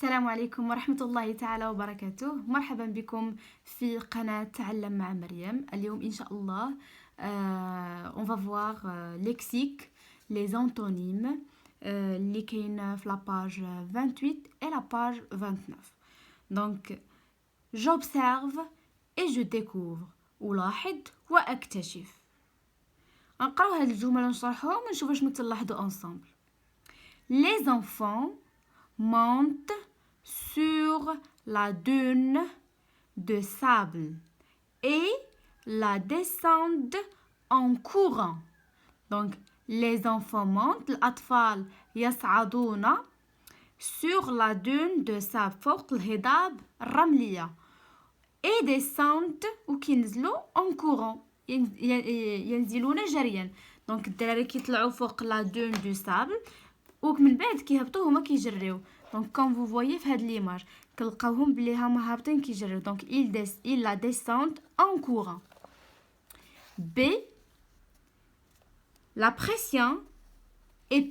السلام عليكم ورحمة الله تعالى وبركاته. مرحبا بكم في قناة تعلم مع مريم. اليوم إن شاء الله on va voir lexique, les antonymes اللي كاين في la page 28 et la page 29. Donc j'observe et je découvre. ألاحظ وأكتشف. نقراو هاد الجمل ونشرحوهم ونشوف شنو تلاحظوا ensemble. Les enfants montent sur la dune de sable et la descendent en courant. Donc, les enfants montent, الأطفال يصعدون sur la dune de sable فوق الهضاب الرملية et descendent وكينزلوا en courant ينزلون جريا. دونك الدراري كيطلعوا فوق la dune du sable ومن بعد كيهبطوا هما كيجريو. دونك كون فو فويي في هاد ليماج كنلقاوهم بلي هما هابطين كيجريو. دونك ils la descendent en courant. B, la pension est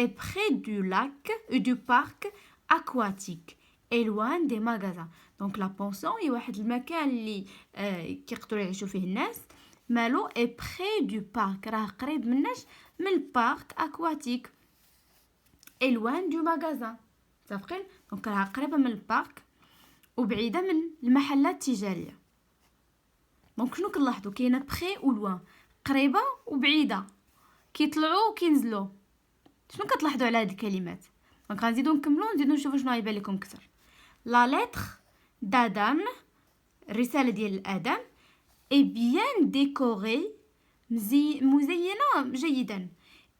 près du lac du parc aquatique et loin des magasins. Donc la pension هي واحد المكان اللي كيقدروا يعيشوا فيه الناس مالو est près du parc راه قريب مناش من البارك اكواتيك et loin du magasin. متفقين؟ دونك راها قريبه من البارك وبعيده من المحلات التجاريه. دونك شنو كنلاحظوا كاينه بخي و لوان قريبه وبعيده كيطلعوا وكينزلوا. شنو كتلاحظوا على هاد الكلمات؟ دونك غنزيدو نكملوا نزيدو نشوفوا شنو غيبان لكم اكثر. لا لتر d'Adam الرساله ديال ادم est bien décorée مزينه جيدا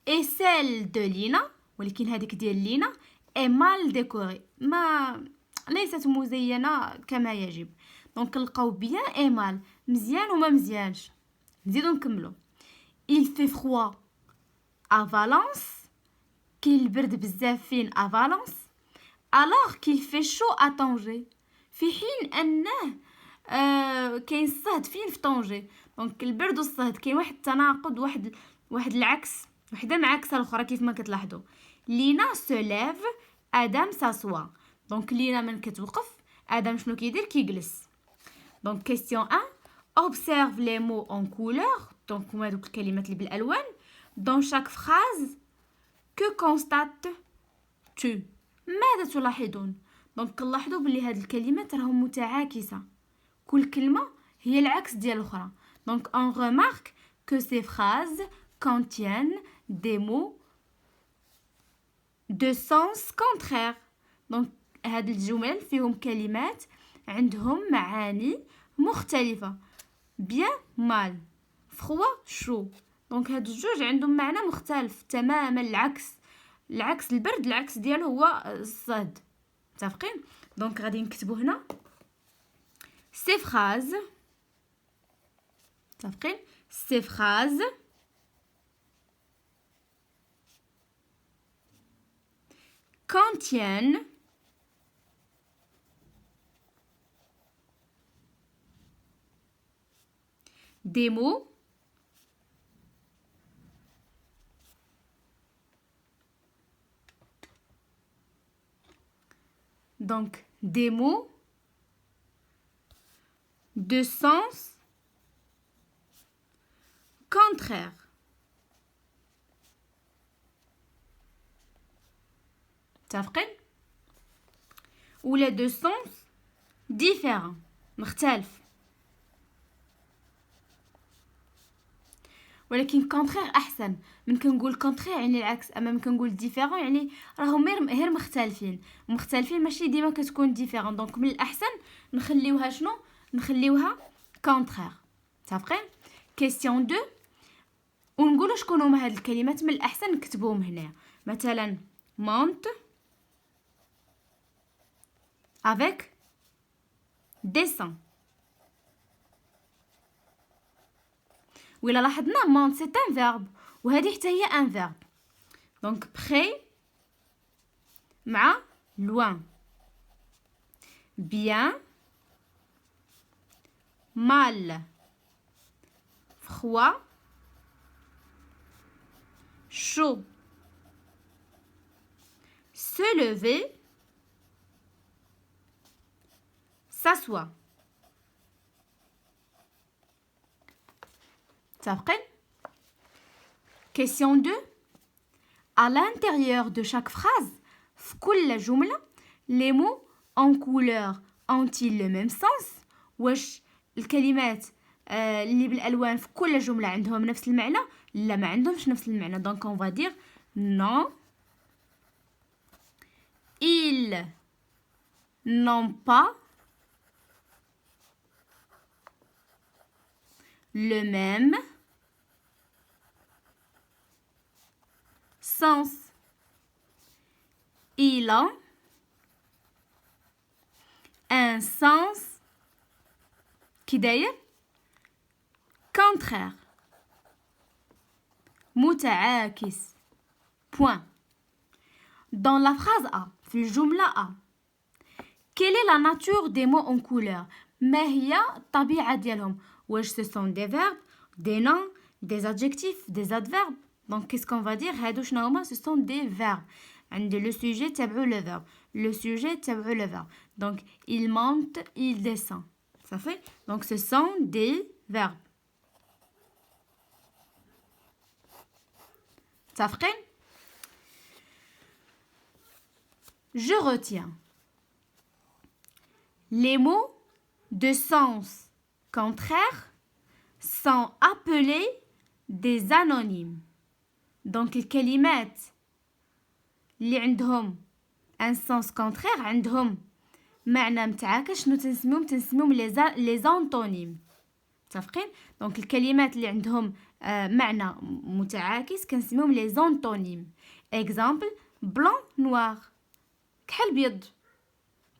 et celle de لينا ولكن هذيك ديال لينا est mal décorée ما ليست مزينه كما يجب. دونك نلقاو bien et mal مزيان وما مزيانش. نزيدو نكملو. il fait froid à Valence كاين البرد بزاف فين à Valence alors qu'il fait chaud à Tanger في حين انه كاين الصهد فين في طنجة. دونك البرد والصهد كاين واحد التناقض واحد العكس وحده معاكسه الاخرى كيف ما كتلاحظوا. لينا se lève ادم s'assoit. دونك لينا من كتوقف ادم شنو كيدير كيجلس. دونك question 1 observe les mots en couleur. دونك هما دوك الكلمات اللي بالالوان. dans chaque phrase que constates-tu ماذا تلاحظون. دونك كنلاحظوا بلي هاد الكلمات راهم متعاكسه كل كلمه هي العكس ديال الاخرى. دونك on remarque que ces phrases contiennent des mots de sens contraire. دونك هاد الجمل فيهم كلمات عندهم معاني مختلفه. bien mal froid chaud. دونك هاد الجوج عندهم معنى مختلف تماما العكس البرد العكس ديالو هو الصهد. متفقين؟ دونك غادي نكتبو هنا ces phrases. متفقين؟ ces phrases contiennent des mots donc des mots de sens contraire. متفقين؟ ولا de sens différent مختلف. ولكن contraire احسن من كنقول contraire يعني العكس. اما من كنقول différent يعني راهم غير مختلفين ماشي ديما كتكون différent. دونك من الاحسن نخليوها شنو نخليوها contraire. متفقين؟ question 2 ونقولوا شكون هما هاد الكلمات من الاحسن نكتبوهم هنا. مثلا monte avec descend. وإلا لاحظنا monte c'est un verbe وهذه حتى هي un verbe. donc près مع loin. bien mal froid chaud se lever, s'asseoir. صافقين. Question 2. À l'intérieur de chaque phrase, في كل جملة, les mots en couleur ont-ils le même sens؟ واش الكلمات اللي بالألوان في كل جملة عندهم نفس المعنى؟ لا ما عندهمش نفس المعنى. Donc on va dire non. Ils n'ont pas le même sens. Il a un sens qui d'ailleurs contraire. متعاكس. Point. Dans la phrase A, في الجملة A, quelle est la nature des mots en couleur؟ ما هي الطبيعة ديالهم؟ واش ce sont des verbes, des noms, des adjectifs, des adverbes? Donc qu'est-ce qu'on va dire؟ هادو شنو هما؟ Ce sont des verbes. عند le sujet تبعو le verbe. Le sujet تبعو le verbe. Donc il monte, il descend. Ça fait? Donc ce sont des verbes. صافقين؟ Je retiens. Les mots de sens contraire sont appelés des anonymes. Donc الكلمات اللي عندهم un sens contraire عندهم معنى متعاكس شنو تنسميهم les antonymes. متفقين؟ دونك الكلمات اللي عندهم معنى متعاكس كنسميهم les antonymes. Exemple blanc noir, كحل بيض,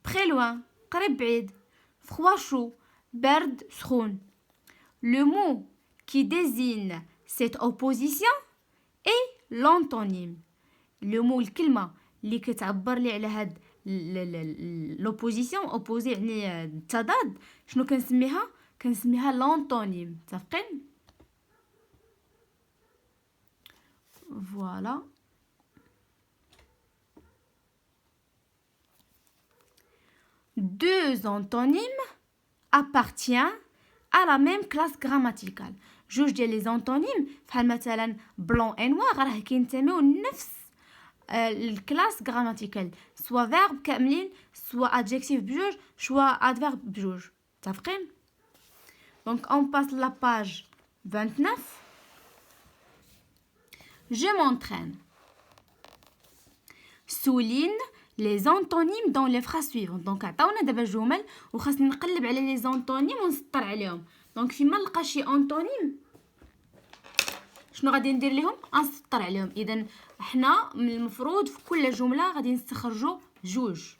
près loin قريب بعيد, froid chaud, برد سخون. Le mot qui désigne cette opposition est l'antonyme. Le mot الكلمة اللي كتعبر لي على هاد l'opposition opposé يعني التضاد شنو كنسميها؟ كنسميها l'antonyme. متفقين؟ Voilà. Deux antonymes appartiennent à la même classe grammaticale. جوج ديال لي زونتونيم بحال مثلا blanc et noir راه كينتميو لنفس الكلاس غراماتيكال, سوا فيرب كاملين سوا ادجيكتيف بجوج سوا ادفيرب بجوج. متفقين؟ دونك on passe la page 29. Je m'entraîne. Souligne les antonymes dans les phrases suivantes. دونك عطاونا دابا جمل وخاصني نقلب على لي زونتونيم ونسطر عليهم. دونك فيما نلقى شي انطونيم شنو غادي ندير لهم؟ نسطر عليهم. اذا حنا من المفروض في كل جمله غادي نستخرجوا جوج.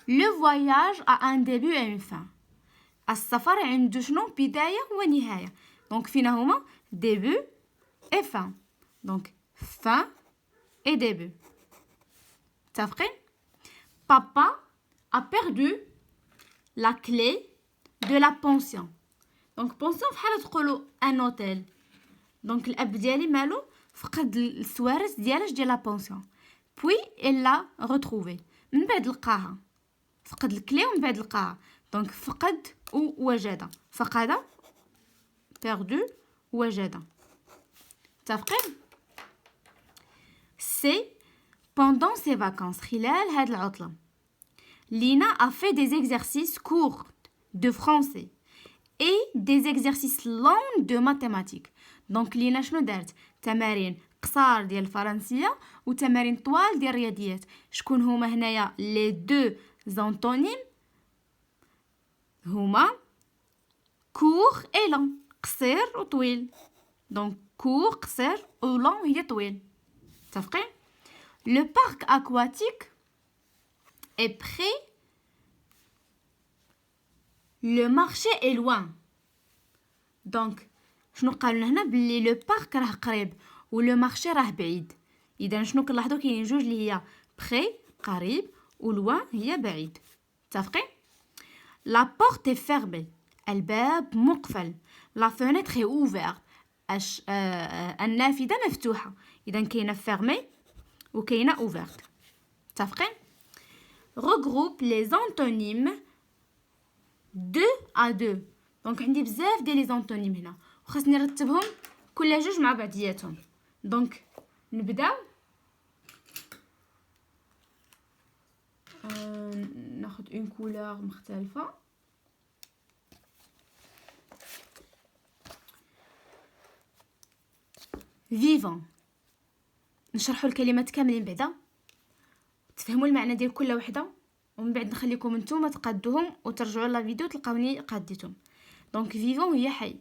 Le voyage a un début et une fin. السفر عنده شنو؟ بدايه ونهايه. دونك فينا هما début et fin. Donc fin et début. متفقين؟ Papa a perdu la clé de la pension. Donc pension بحال تقولوا un hôtel. دونك الاب ديالي مالو فقد السوارس ديالها ديال لا بونسيون. بوي الا retrouvé من بعد لقاها. فقد الكلي ومن بعد لقاها. دونك فقد ووجد. فقد perdu وجد. متفقين؟ سي pendant ses vacances خلال هاد العطلة Lina a fait des exercices courts de français et des exercices longs de mathématiques. Donc Lina شنو دارت؟ تمارين قصار ديال الفرنسية وتمارين طوال ديال الرياضيات. شكون هما هنايا les deux antonymes؟ هما court et long. قصير وطويل. Donc court قصير و long هي طويل. متفقين؟ Le parc aquatique est près. Le marché est loin. Donc شنو قالوا هنا بلي لو بارك راه قريب و لو مارشي راه بعيد. اذا شنو كنلاحظوا كاينين جوج اللي هي près قريب و loin هي بعيد. متفقين؟ La porte est fermée. الباب مقفل. La fenêtre est ouverte. النافذة مفتوحة. اذا كاينه fermée وكاينه ouverte. متفقين؟ regroupe les antonymes 2 à 2. دونك عندي بزاف ديال لي زونتونيم هنا وخاصني نرتبهم كل جوج مع بعضياتهم. دونك نبداو ناخذ اون كولور مختلفه. vivant نشرحوا الكلمات كاملين بعدا تفهموا المعنى ديال كل وحده ومن بعد نخليكم نتوما تقادوهم وترجعوا للفيديو تلقاوني قاديتهم. دونك فيفون هي حي،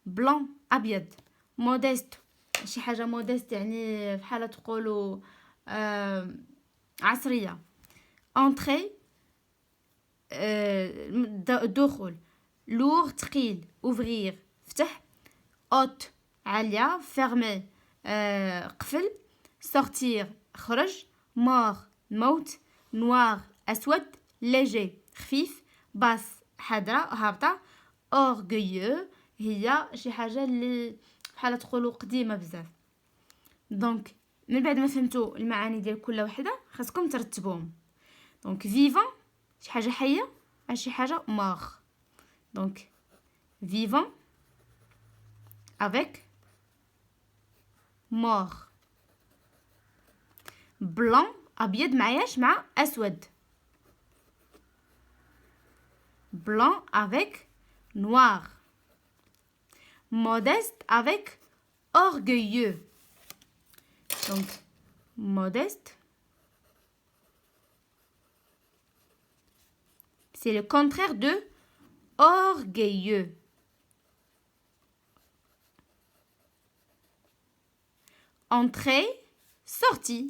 بلون ابيض، موديست شي حاجه موديست يعني بحال تقولوا عصريه، انتري دخول، لور ثقيل، اوفرير فتح، اوت عاليه، فيرمي قفل، سورتير خرج، مور موت، نوار اسود، ليجي خفيف، باس حاضره هابطه، اورغيو هي شي حاجه اللي بحال تقولوا قديمه بزاف. دونك من بعد ما فهمتوا المعاني ديال كل وحده خاصكم ترتبوهم. دونك فيفون شي حاجه حيه، شي حاجه مور. دونك فيفون avec mort. blanc ابيض معاياش مع اسود. blanc avec noir. modeste avec orgueilleux. Donc modeste c'est le contraire de orgueilleux. entrée, sortie.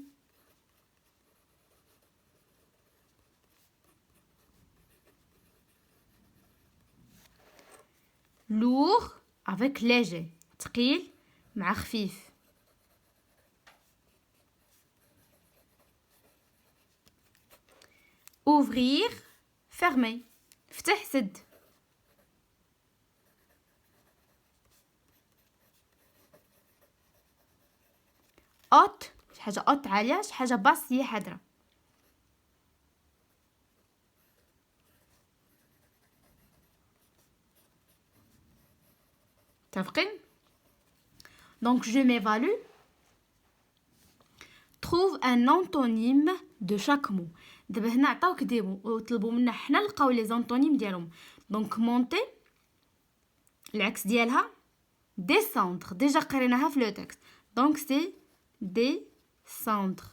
lourd avec léger. ثقيل مع خفيف. ouvrir, fermer. فتح سد. اوت شي حاجه اوت عاليه، شي حاجه باس هي حاضره. متفقين؟ دونك je m'évalue. trouve un antonyme de chaque mot. دابا هنا عطاوك دي مو وطلبوا منا حنا نلقاو لي زونتونيم ديالهم. دونك مونتي العكس ديالها descendre، ديجا قريناها في لو تكست. دونك سي descendre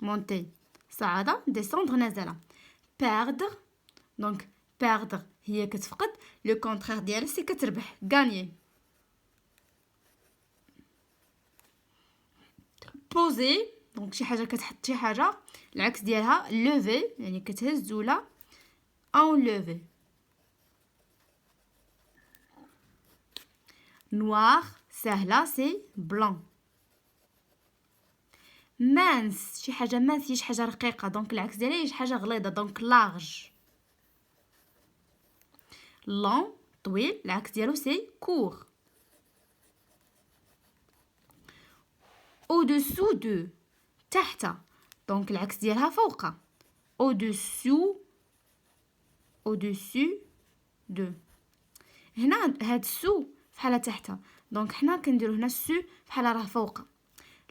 monter صعدة، descendre نزلة. perdre دونك perdre هي كتفقد، لو كونترير ديالها سي كتربح gagner. poser دونك شي حاجه كتحط شي حاجه العكس ديالها lever يعني كتهز ولا enlever. noir سهله سي blanc. mince شي حاجه مانسي شي حاجه رقيقه دونك العكس ديالها شي حاجه غليظه دونك large. long طويل العكس ديالو سي court. au-dessous de تحت دونك العكس ديالها فوق. au-dessus de. هنا هاد سو فحال تحت دونك حنا كنديرو هنا سو فحال راه فوق.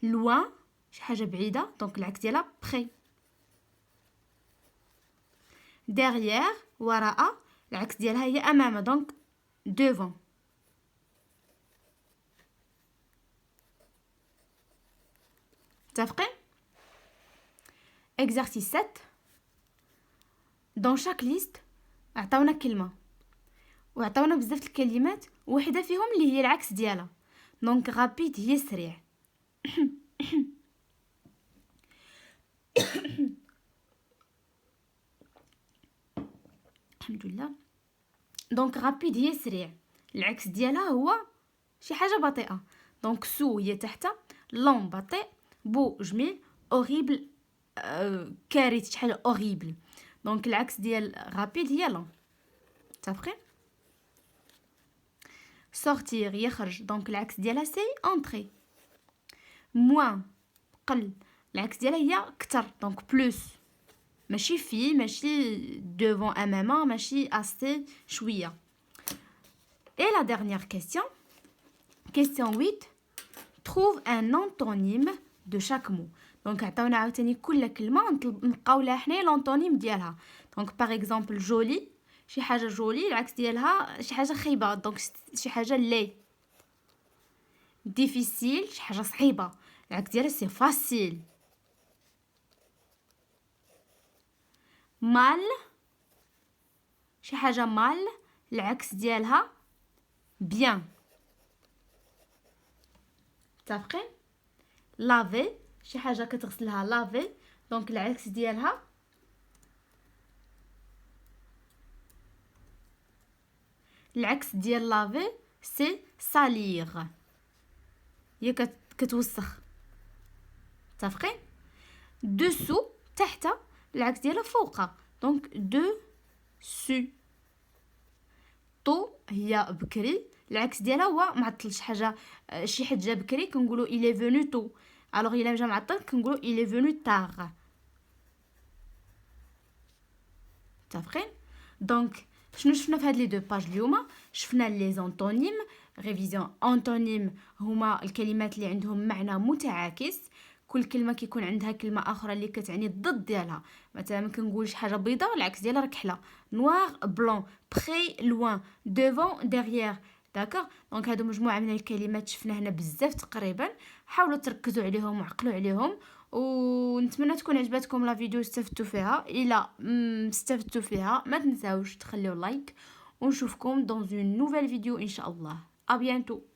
loin شي حاجه بعيده دونك العكس ديالها près. derrière وراء العكس ديالها هي امام دونك devant. متفقين؟ exercice 7. dans chaque liste عطاونا كلمه وعطاونا بزاف الكلمات وحده فيهم اللي هي العكس ديالها. دونك رابيد هي سريع. الحمد لله. دونك رابيد هي سريع العكس ديالها هو شي حاجه بطيئه. دونك سو هي تحت، لون بطيء، بو جميل، اوريبل كارثه شي حاجه اوريبل. دونك العكس ديال رابيد هي لون. متفقين؟ sortir يخرج دونك العكس ديالها سي entrer. moins قل العكس ديالها هي كتر دونك بلوس ماشي في ماشي devant امامه ماشي assez شويه. Et la dernière question, question 8, trouve un antonyme de chaque mot. دونك عطاونا عاوتاني كل كلمه نبقاو لها حنايا لونطونيم ديالها. دونك باغ اكزومبل جولي شي حاجه جولي العكس ديالها شي حاجه خايبه دونك شي حاجه لي. ديفيسيل شي حاجه صعيبه العكس ديالها سي فاسيل. مال شي حاجه مال العكس ديالها بيان. متفقين؟ لافي شي حاجه كتغسلها لافي دونك العكس ديالها العكس ديال لافي سي سالير هي كتوسخ. متفقين؟ دوسو تحت العكس ديالها فوق دونك دو سو. طو هي بكري العكس ديالها هو معطل شي حاجه شي حد جا بكري كنقولوا il est venu tôt alors الا جا معطل كنقولوا il est venu tard. متفقين؟ دونك شنو شفنا في هاد لي دو باج اليوم؟ شفنا لي زونطونيم. ريفيزيون انطونيم هما الكلمات اللي عندهم معنى متعاكس. كل كلمه كيكون عندها كلمه اخرى اللي كتعني الضد ديالها. مثلا كنقول شي حاجه بيضاء العكس ديالها ركحله نوار بلون بري لوان devant derrière. داكوغ دونك هادو مجموعه من الكلمات شفنا هنا بزاف تقريبا. حاولوا تركزوا عليهم وعقلوا عليهم ونتمنى تكون عجبتكم لا فيديو استفدتوا فيها. الا استفدتوا فيها ما تنساوش تخليو لايك ونشوفكم dans une nouvelle vidéo ان شاء الله. à bientôt.